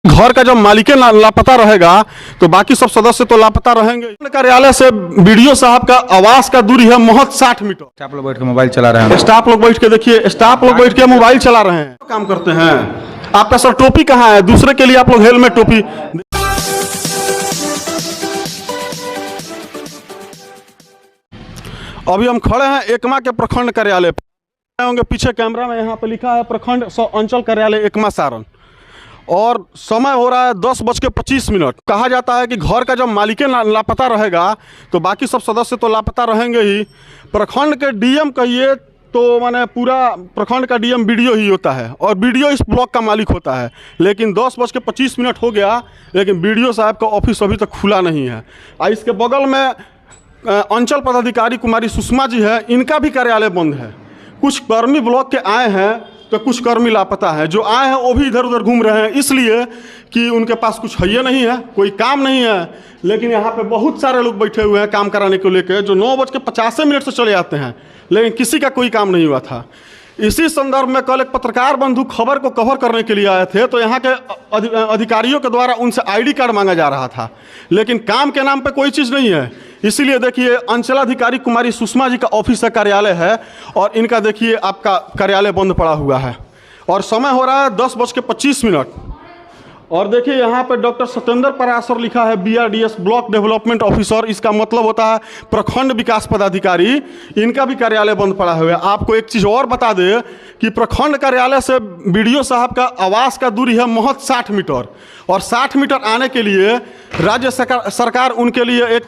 घर का जब मालिक लापता रहेगा तो बाकी सब सदस्य तो लापता रहेंगे। कार्यालय से बीडीओ साहब का आवास का दूरी है महज 60 मीटर। स्टाफ लोग बैठ के मोबाइल चला रहे हैं। स्टाफ लोग बैठ के देखिए, स्टाफ लोग बैठ के मोबाइल चला रहे हैं, काम करते हैं। आपका सर टोपी कहाँ है? दूसरे के लिए आप लोग हेलमेट टोपी। अभी हम खड़े हैं एकमा के प्रखंड कार्यालय पे, होंगे पीछे कैमरा में, यहाँ पे लिखा है प्रखंड अंचल कार्यालय एकमा सारण, और समय हो रहा है 10:25। कहा जाता है कि घर का जब मालिक लापता रहेगा तो बाकी सब सदस्य तो लापता रहेंगे ही। प्रखंड के डीएम कहिए तो माने पूरा प्रखंड का डीएम बीडीओ ही होता है और बीडीओ इस ब्लॉक का मालिक होता है। लेकिन 10:25 हो गया, लेकिन बीडीओ साहब का ऑफिस अभी तक खुला नहीं है। इसके बगल में अंचल पदाधिकारी कुमारी सुषमा जी है, इनका भी कार्यालय बंद है। कुछ कर्मी ब्लॉक के आए हैं तो कुछ कर्मी लापता है। जो आए हैं वो भी इधर उधर घूम रहे हैं, इसलिए कि उनके पास कुछ है नहीं है, कोई काम नहीं है। लेकिन यहाँ पे बहुत सारे लोग बैठे हुए हैं काम कराने को लेकर, जो 9:50 से चले आते हैं, लेकिन किसी का कोई काम नहीं हुआ था। इसी संदर्भ में कल एक पत्रकार बंधु खबर को कवर करने के लिए आए थे, तो यहाँ के अधिकारियों के द्वारा उनसे आईडी कार्ड मांगा जा रहा था, लेकिन काम के नाम पे कोई चीज़ नहीं है। इसीलिए देखिए अंचलाधिकारी कुमारी सुषमा जी का ऑफिस है, कार्यालय है, और इनका देखिए आपका कार्यालय बंद पड़ा हुआ है और समय हो रहा है 10:25। और देखिए यहाँ पे डॉक्टर सत्येंद्र पराशर लिखा है, BRDS ब्लॉक डेवलपमेंट ऑफिसर, इसका मतलब होता है प्रखंड विकास पदाधिकारी। इनका भी कार्यालय बंद पड़ा हुआ है। आपको एक चीज़ और बता दें कि प्रखंड कार्यालय से बीडीओ साहब का आवास का दूरी है महज 60 मीटर, और 60 मीटर आने के लिए राज्य सरकार उनके लिए एक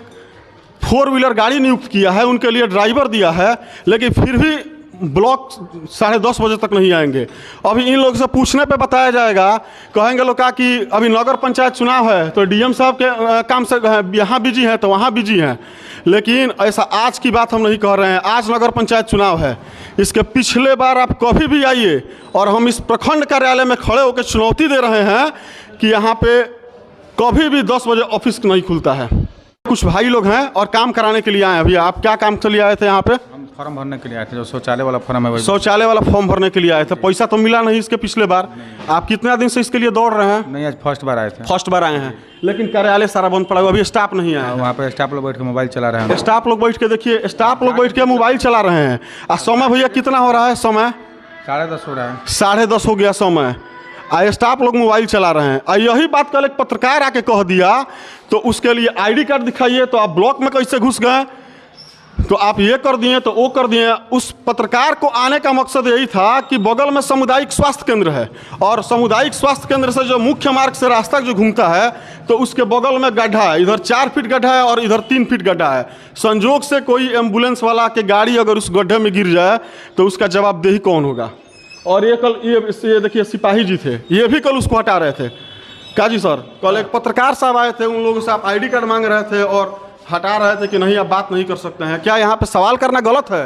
4 व्हीलर गाड़ी नियुक्त किया है, उनके लिए ड्राइवर दिया है, लेकिन फिर भी ब्लॉक 10:30 बजे तक नहीं आएंगे। अभी इन लोग से पूछने पे बताया जाएगा, कहेंगे लोग कि अभी नगर पंचायत चुनाव है तो डीएम साहब के काम से यहाँ बिजी हैं तो वहाँ बिजी हैं। लेकिन ऐसा आज की बात हम नहीं कह रहे हैं, आज नगर पंचायत चुनाव है। इसके पिछले बार आप कभी भी आइए, और हम इस प्रखंड कार्यालय में खड़े होकर चुनौती दे रहे हैं कि यहाँ पे कभी भी 10 बजे ऑफिस नहीं खुलता है। कुछ भाई लोग हैं और काम कराने के लिए आए हैं। भैया आप क्या काम के लिए आए थे यहाँ पे? हम फॉर्म भरने के लिए आए थे, जो शौचालय वाला फॉर्म है। शौचालय वाला फॉर्म भरने के लिए आए थे। पैसा तो मिला नहीं इसके पिछले बार। आप कितना दिन से इसके लिए दौड़ रहे हैं? नहीं, आज फर्स्ट बार आए थे। फर्स्ट बार आए हैं, लेकिन कार्यालय सारा बंद पड़ा हुआ, अभी स्टाफ नहीं आया। वहाँ पे स्टाफ लोग बैठ के मोबाइल चला रहे हैं। स्टाफ लोग बैठ के देखिए, स्टाफ लोग बैठ के मोबाइल चला रहे हैं। और समय भैया कितना हो रहा है? समय 10:30 हो रहा है। 10:30 हो गया समय, स्टाफ लोग मोबाइल चला रहे हैं। यही बात कल एक पत्रकार आके कह दिया, तो उसके लिए आईडी कार्ड दिखाइए, तो आप ब्लॉक में कैसे घुस गए, तो आप ये कर दिए तो वो कर दिए। उस पत्रकार को आने का मकसद यही था कि बगल में सामुदायिक स्वास्थ्य केंद्र है, और सामुदायिक स्वास्थ्य केंद्र से जो मुख्य मार्ग से रास्ता जो घूमता है, तो उसके बगल में गड्ढा है, इधर 4 फीट गड्ढा है और इधर 3 फीट गड्ढा है। संजोग से कोई एम्बुलेंस वाला के गाड़ी अगर उस गड्ढे में गिर जाए तो उसका जवाबदेही कौन होगा? और ये कल ये देखिए सिपाही जी थे, ये भी कल उसको हटा रहे थे। क्या जी सर, कल एक पत्रकार साहब आए थे, उन लोगों से आप आईडी कार्ड मांग रहे थे और हटा रहे थे कि नहीं आप बात नहीं कर सकते हैं। क्या यहाँ पे सवाल करना गलत है?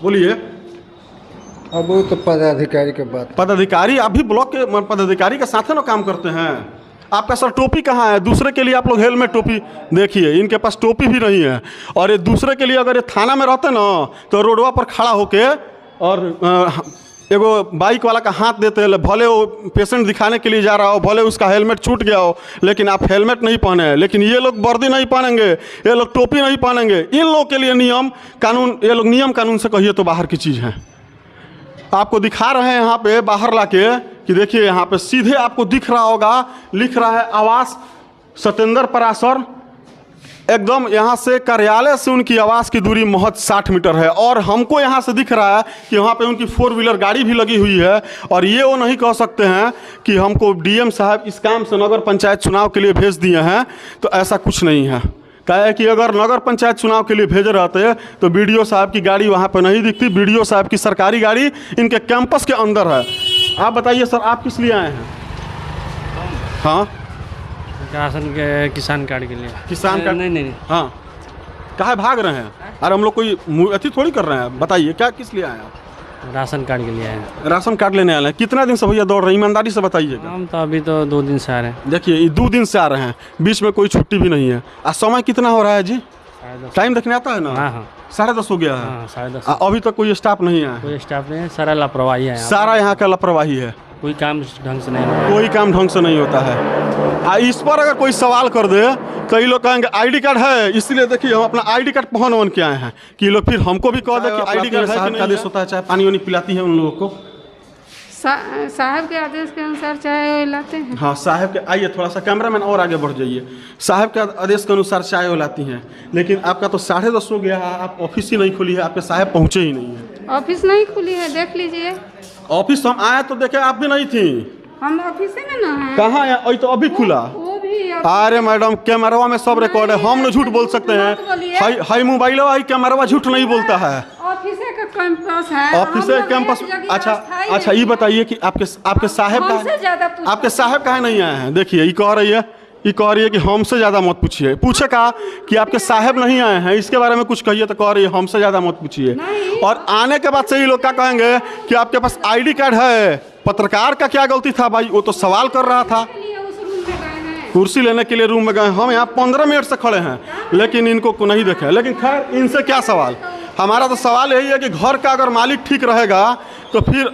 बोलिए। अब वो तो पदाधिकारी के बात। पदाधिकारी आप भी ब्लॉक के पदाधिकारी के साथ है ना काम करते हैं। आपका सर टोपी कहाँ है? दूसरे के लिए आप लोग हेलमेट टोपी देखिए, इनके पास टोपी भी नहीं है। और ये दूसरे के लिए अगर ये थाना में रहते ना तो रोडवा पर खड़ा होके और एगो बाइक वाला का हाथ देते, भले वो पेशेंट दिखाने के लिए जा रहा हो, भले उसका हेलमेट छूट गया हो, लेकिन आप हेलमेट नहीं पहने हैं। लेकिन ये लोग वर्दी नहीं पहनेंगे, ये लोग टोपी नहीं पहनेंगे। इन लोगों के लिए नियम कानून, ये लोग नियम कानून से कहिए तो बाहर की चीज़ है। आपको दिखा रहे हैं यहाँ पे बाहर लाके कि देखिए यहाँ पे सीधे आपको दिख रहा होगा, लिख रहा है आवास सत्येंद्र पराशर। एकदम यहाँ से कार्यालय से उनकी आवास की दूरी महज 60 मीटर है, और हमको यहाँ से दिख रहा है कि वहाँ पे उनकी 4 व्हीलर गाड़ी भी लगी हुई है। और ये वो नहीं कह सकते हैं कि हमको डीएम साहब इस काम से नगर पंचायत चुनाव के लिए भेज दिए हैं, तो ऐसा कुछ नहीं है। क्या है कि अगर नगर पंचायत चुनाव के लिए भेजे रहते तो बीडीओ साहब की गाड़ी वहाँ पर नहीं दिखती। बीडीओ साहब की सरकारी गाड़ी इनके कैंपस के अंदर है। आप बताइए सर, आप किस लिए आए हैं? हाँ, राशन के किसान कार्ड के लिए। किसान कार्ड? नहीं। हाँ, काहे भाग रहे हैं? अरे हम लोग कोई अति थोड़ी कर रहे हैं। बताइए क्या किस लिए आए हैं आप? राशन कार्ड के लिए आए हैं। राशन कार्ड लेने आए हैं। कितना दिन से भैया दौड़ रहे हैं? ईमानदारी से बताइएगा। हम तो अभी तो 2 दिन से आ रहे हैं। देखिए ये 2 दिन से आ रहे हैं, बीच में कोई छुट्टी भी नहीं है। आज समय कितना हो रहा है जी? 10:30। टाइम देखने आता है ना? हाँ। 10:30 हो गया है। हाँ, 10:30। अभी तक कोई स्टाफ नहीं है। कोई स्टाफ नहीं है, सारा लापरवाही है। सारा यहाँ का लापरवाही है। कोई काम ढंग से नहीं होता। कोई काम ढंग से नहीं होता है। इस पर अगर कोई सवाल कर दे, कई लोग कहेंगे आईडी कार्ड है, इसलिए देखिए हम अपना आईडी कार्ड पहन के आए हैं कि लोग फिर हमको भी कह दे कि आईडी कार्ड है कि नहीं। आदेश होता है, चाहे पानी वानी पिलाती है उन लोगों को। साहब के आदेश के अनुसार चाय लाते हैं। हाँ, साहब के, आइए थोड़ा सा कैमरामैन और आगे बढ़ जाइए। साहब के आदेश के अनुसार चाय वो लाती हैं, लेकिन आपका तो 10:30 हो गया है, आप ऑफिस ही नहीं खुली है, आपके साहब पहुँचे ही नहीं है। ऑफिस नहीं खुली है, देख लीजिए। ऑफिस हम आए तो देखे आप भी नहीं थी। हम ऑफिस में ना है। कहाँ है? अभी तो अभी खुला। वो भी अरे मैडम, कैमरावा में सब रिकॉर्ड है, हम न झूठ बोल सकते हैं। हाई मोबाइल हाई कैमरावा झूठ नहीं बोलता है। ऑफिस का कैंपस है, ऑफिस कैंपस। अच्छा ये बताइए कि आपके साहब का, आपके साहब कहाँ नहीं आए हैं? देखिए ये कह रही है कि हमसे ज़्यादा मत पूछिए। पूछे कहा कि आपके साहब नहीं आए हैं, इसके बारे में कुछ कहिए, तो कह रही है हमसे ज़्यादा मत पूछिए। और आने के बाद से ये लोग क्या कहेंगे कि आपके पास आईडी कार्ड है। पत्रकार का क्या गलती था भाई? वो तो सवाल कर रहा था, कुर्सी लेने के लिए रूम में गए। हम यहाँ 15 मिनट से खड़े हैं, लेकिन इनको नहीं देखे। लेकिन खैर, इनसे क्या सवाल? हमारा तो सवाल यही है कि घर का अगर मालिक ठीक रहेगा तो फिर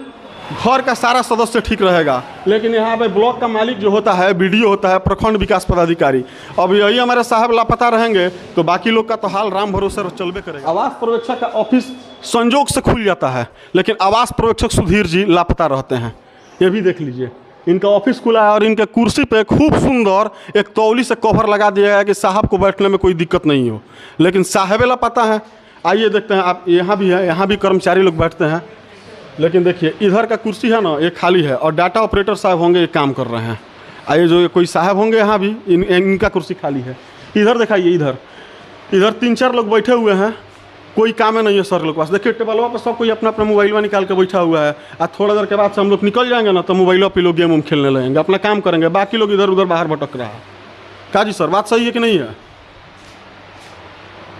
घर का सारा सदस्य ठीक रहेगा। लेकिन यहाँ पे ब्लॉक का मालिक जो होता है, BDO होता है, प्रखंड विकास पदाधिकारी। अब यही हमारे साहब लापता रहेंगे तो बाकी लोग का तो हाल राम भरोसे चलबे करेगा। आवास पर्यवेक्षक का ऑफिस संजोग से खुल जाता है, लेकिन आवास पर्यवेक्षक सुधीर जी लापता रहते हैं। ये भी देख लीजिए, इनका ऑफिस खुला है और इनके कुर्सी पे खूब सुंदर एक तौली से कवर लगा दिया गया कि साहब को बैठने में कोई दिक्कत नहीं हो, लेकिन साहब लापता है। आइए देखते हैं, आप यहाँ भी है, यहाँ भी कर्मचारी लोग बैठते हैं, लेकिन देखिए इधर का कुर्सी है ना, ये खाली है और डाटा ऑपरेटर साहब होंगे, ये काम कर रहे हैं। आइए जो कोई साहब होंगे यहाँ भी, इनका कुर्सी खाली है। इधर दिखाइए, इधर 3-4 लोग बैठे हुए हैं, कोई काम नहीं है सर लोग पास। देखिए टेबलवा पर सब कोई अपना अपना मोबाइलवा निकाल के बैठा हुआ है। और थोड़ा देर के बाद से हम लोग निकल जाएंगे ना, तो मोबाइलों पे लोग गेम खेलने लगेंगे, अपना काम करेंगे, बाकी लोग इधर उधर बाहर भटक रहा है। क्या जी सर, बात सही है कि नहीं है?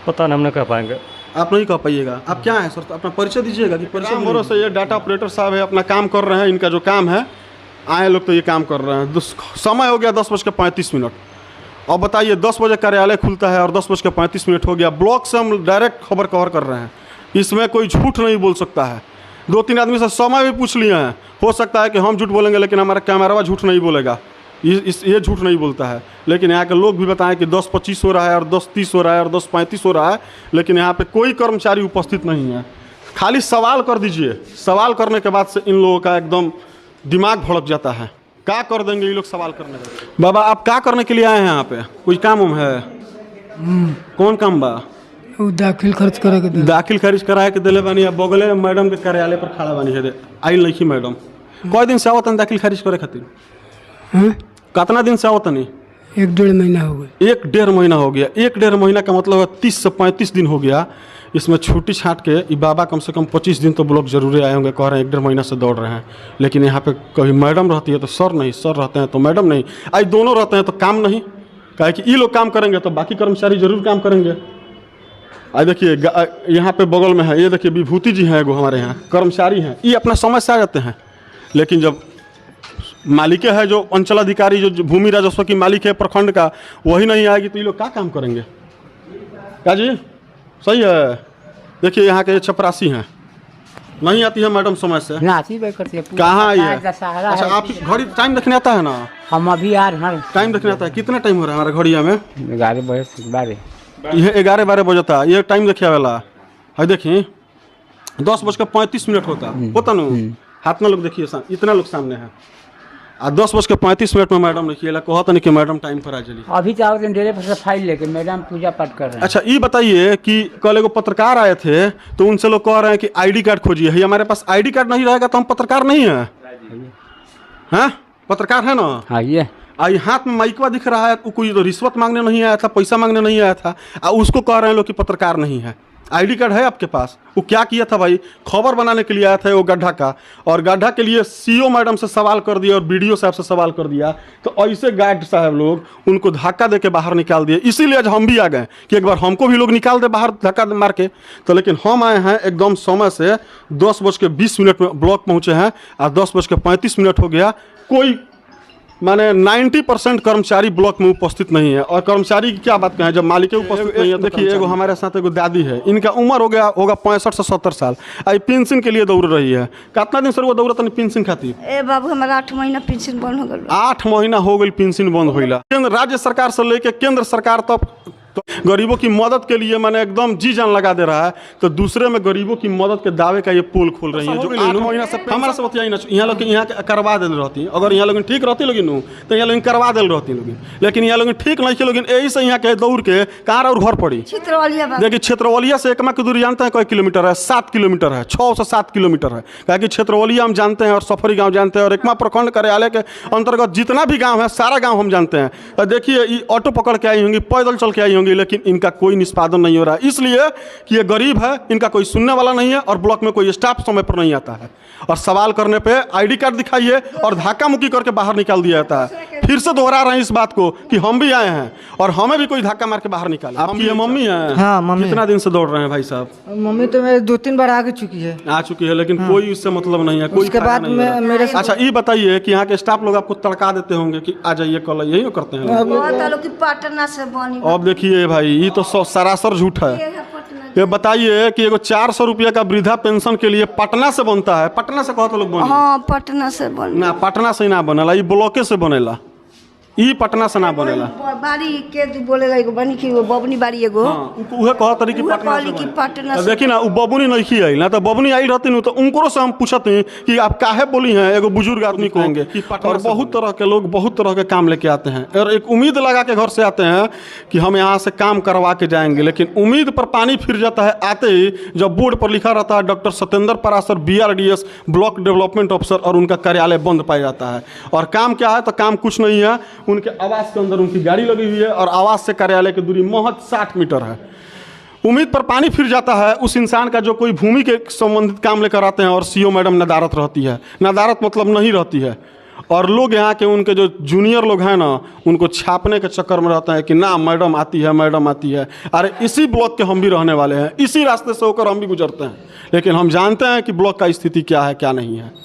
पता नहीं, हम नहीं कह पाएंगे। आप नहीं कह पाइएगा। आप क्या हैं सर, तो अपना परिचय दीजिएगा कि परिचय मोरो से ये डाटा ऑपरेटर साहब है, अपना काम कर रहे हैं, इनका जो काम है, आए लोग तो ये काम कर रहे हैं। समय हो गया 10:35। अब बताइए 10 बजे कार्यालय खुलता है और 10:35 हो गया। ब्लॉक से हम डायरेक्ट खबर कवर कर रहे हैं, इसमें कोई झूठ नहीं बोल सकता है। 2-3 आदमी से समय भी पूछ लिए हैं, हो सकता है कि हम झूठ बोलेंगे, लेकिन हमारा कैमरावा झूठ नहीं बोलेगा, ये झूठ नहीं बोलता है। लेकिन यहाँ के लोग भी बताएं कि 10:25 हो रहा है और 10:30 हो रहा है और 10:35 हो रहा है, लेकिन यहाँ पे कोई कर्मचारी उपस्थित नहीं है। खाली सवाल कर दीजिए, सवाल करने के बाद से इन लोगों का एकदम दिमाग भड़क जाता है। क्या कर देंगे ये लोग सवाल करने का? बाबा आप क्या करने के लिए आए हैं यहाँ पे? कोई काम उम है? कौन काम बा? दाखिल खर्च करे के दाखिल खारिज कराए के दिले बानी। अब बगले में मैडम के कार्यालय पर खड़ा बानी है, आइल नहीं मैडम। कई दिन से आवत दाखिल खारिज करे खातिर? कितना दिन से आवत नहीं? 1-1.5 महीना हो गया। 1-1.5 महीना हो गया। 1-1.5 महीना का मतलब है 30 से 35 दिन हो गया। इसमें छुट्टी छाट के ये बाबा कम से कम 25 दिन तो ब्लॉक जरूर आए होंगे, कह रहे हैं 1-1.5 महीना से दौड़ रहे हैं। लेकिन यहाँ पे कभी मैडम रहती है तो सर नहीं, सर रहते हैं तो मैडम नहीं, आज दोनों रहते हैं तो काम नहीं। कहे कि ये लोग काम करेंगे तो बाकी कर्मचारी जरूर काम करेंगे। आज देखिए यहाँ पे बगल में है, ये देखिए विभूति जी हैं एगो हमारे यहाँ कर्मचारी हैं, ये अपना समय से आ जाते हैं। लेकिन जब मालिक है जो अंचलाधिकारी, जो भूमि राजस्व की मालिक है प्रखंड का, वही नहीं आएगी तो ये लोग क्या काम करेंगे? क्या जी सही है? देखिए यहाँ के चपरासी हैं, नहीं आती है मैडम समय से। कहाँ आई है? अच्छा आप घड़ी टाइम देखने आता है ना? हम अभी आ रहे हैं। टाइम देखने आता है? कितना टाइम हो रहा है हमारे घड़िया में? 11 बजे से 12। यह 11-12 बजता है, ये टाइम देखिए वाला है। देखिए 10:35 होता ना, हाथ में लोग देखिए इतना लोग सामने है। 10:35 में मैडम देखिए कहता नहीं कि मैडम टाइम पर आ चली। अभी चाहो तो डेरे पर से फाइल लेके मैडम पूजा पाठ कर रहे हैं। अच्छा ये बताइए कि कल एगो पत्रकार आए थे तो उनसे लोग कह रहे हैं कि आईडी कार्ड खोजिए। हमारे पास आईडी कार्ड नहीं रहेगा तो हम पत्रकार नहीं है। हाँ पत्रकार है ना? हाँ ये आई हाथ में माइकवा दिख रहा है, कोई तो रिश्वत मांगने नहीं आया था, पैसा मांगने नहीं आया था, उसको कह रहे हैं लोग कि पत्रकार नहीं है। आईडी कार्ड है आपके पास? वो क्या किया था भाई, खबर बनाने के लिए आया था वो गड्ढा का, और गड्ढा के लिए सीओ मैडम से सवाल कर दिया और BDO साहब से सवाल कर दिया, तो ऐसे गार्ड साहब लोग उनको धक्का दे के बाहर निकाल दिए। इसीलिए आज हम भी आ गए कि एक बार हमको भी लोग निकाल दे बाहर धक्का मार के। तो लेकिन हम आए हैं एकदम समय से 10:20 में ब्लॉक पहुँचे हैं और 10:35 हो गया, कोई माने 90% कर्मचारी ब्लॉक में उपस्थित नहीं है। और कर्मचारी की क्या बात कहें जब मालिक उपस्थित नहीं है। देखिए एगो हमारे साथ एगो दादी है, इनका उम्र हो गया होगा 65 से 70 साल। आई पेंशन के लिए दौड़ रही है। कितना दिन से वो दौड़त नहीं पेंशन खातिर? ए बाबू हमारा 8 महीना पेंशन बंद हो गल। 8 महीना हो गई पेंशन बंद होइला। केंद्र राज्य सरकार से लेके केंद्र सरकार तक तो गरीबों की मदद के लिए मैंने एकदम जी जान लगा दे रहा है, तो दूसरे में गरीबों की मदद के दावे का ये पोल खोल रही है जो 8 महीना से हमारा से बतियाई ना। यहाँ लोग यहाँ करवा दे रहती, अगर यहाँ लोग ठीक रहती लोग तो यहाँ लोग करवा दे रहती लोग, लेकिन यहाँ लोग ठीक नहीं लोग यही से यहाँ के दौड़ के कहाँ और घर पड़ी। देखिए क्षेत्रवलिया से एकमा की दूरी जानते हैं कई किलोमीटर है? 7 किलोमीटर है, 6 से 7 किलोमीटर है। क्या कि क्षेत्रवलिया हम जानते हैं और सफरी गाँव जानते हैं और एकमा प्रखंड कार्यालय के अंतर्गत जितना भी गाँव है सारा गाँव हम जानते हैं। देखिए ये ऑटो पकड़ के आई होंगी, पैदल चल के आई होंगी, लेकिन इनका कोई निष्पादन नहीं हो रहा है, इसलिए कि ये गरीब है, इनका कोई सुनने वाला नहीं है और ब्लॉक में कोई स्टाफ समय पर नहीं आता है। और सवाल करने पे आईडी कार्ड दिखाइए और धक्का मुक्की करके बाहर निकाल दिया जाता है। फिर से दोहरा रहे हैं इस बात को कि हम भी आए हैं और हमें भी कोई धक्का मार के बाहर निकाले। आपकी ये मम्मी है? हाँ मम्मी। कितना दिन से दौड़ रहे हैं भाई साहब? मम्मी तो मेरे 2-3 बार आ चुकी है। आ चुकी है, लेकिन कोई इससे मतलब नहीं है, कोई उसके बाद मेरे अच्छा ये बताइए कि यहाँ के स्टाफ लोग आपको तड़का देते होंगे कि आ जाइए कल, यही करते हैं? पटना से बनी। अब देखिए भाई ये तो सरासर झूठ है। ये बताइए कि एगो 400 रुपया का वृद्धा पेंशन के लिए पटना से बनता है? पटना से कहते लोग बने? हाँ पटना से बनी। ना पटना से ही ना बनेला, ये ब्लॉके से बनेला, ई पटना से ना बनेला। बाड़ी के बोलेला एगो बनी की वो बबनी बाड़ी एगो। हां उहे कहत तरी कि पटना से की पटना से। देखी ना उ बबनी नहीं की आई ना, तो बबनी आई रहती न तो उनको से हम पूछते कि आप काहे बोली हैं, एगो बुजुर्ग आदमी कहेंगे। और बहुत तरह के लोग बहुत तरह के काम लेके आते हैं और एक उम्मीद लगा के घर से आते हैं कि हम यहाँ से काम करवा के जाएंगे, लेकिन उम्मीद पर पानी फिर जाता है आते ही जब बोर्ड पर लिखा रहता है doctor Satyendra Parashar BRDS block development officer और उनका कार्यालय बंद पाया जाता है। और काम क्या है? तो काम कुछ नहीं है, उनके आवास के अंदर उनकी गाड़ी लगी हुई है और आवास से कार्यालय की दूरी महज 60 मीटर है। उम्मीद पर पानी फिर जाता है उस इंसान का जो कोई भूमि के संबंधित काम लेकर आते हैं और CO मैडम नदारत रहती है। नदारत मतलब नहीं रहती है और लोग यहाँ के उनके जो जूनियर लोग हैं ना उनको छापने के चक्कर में रहते हैं कि ना मैडम आती है, मैडम आती है। अरे इसी ब्लॉक के हम भी रहने वाले हैं, इसी रास्ते से होकर हम भी गुजरते हैं, लेकिन हम जानते हैं कि ब्लॉक का स्थिति क्या है क्या नहीं है।